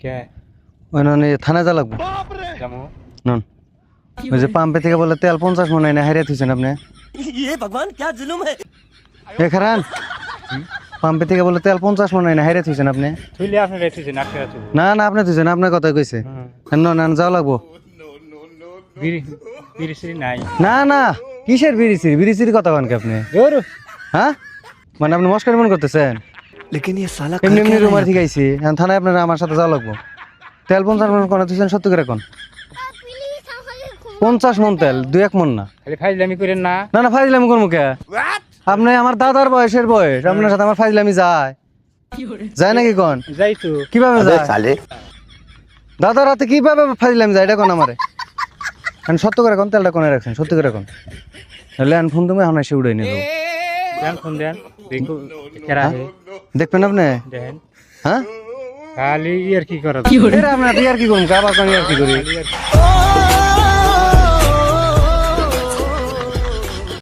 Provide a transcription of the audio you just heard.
কে ওই থানায় যা লাগবো জামু নন ওই যে পাম্পে থেকে বলে তেল 50 মন এনে হারিয়ে থুইছেন আপনি এ খারান পাম্পে থেকে বলে তেল 50 মন এনে হারিয়ে থুইছেন আপনি তুইলে আপনি রেখেছি না খেয়ে আছো না না আপনি থুইছেন আপনার কথাই কইছে নন যাওয়া লাগবো বিড়ি বিড়ি সিড়ি নাই না না কিসের বিড়িসির কথা কন কি আপনি দূর হ্যাঁ মানে আপনি মস্কারি মন করতেছেন लेकिन ये साला এমনি এমনি রুমার থেকে আইছি এখন থানায় আপনারা আমার সাথে যাওয়া লাগবো তেল 50 মন কোন দিচ্ছেন সত্য করে কোন 50 মন তেল 2-1 মন না খালি ফাইজলামি করেন না না না ফাইজলামি করবো কে আপনি আমার দাদার বয়সের বয়স আপনার সাথে আমার ফাইজলামি যায় যায় নাকি কোন যাই তো কিভাবে যায় দাদার হাতে কিভাবে ফাইজলামি যায় এটা কোন আমারে এখন সত্য করে কোন তেলটা কোনে রাখছেন সত্য করে কোন ল্যান্ড ফোন তুমি এখন এসে উড়াই নিয়ে যাবো দেন ফোন দেন দেখো কেরা হে দেখবেন আপনি দেন হ্যাঁ খালি ইয়ার কি করা এরা আপনার আর কি করুন আবার কোন আর কি করি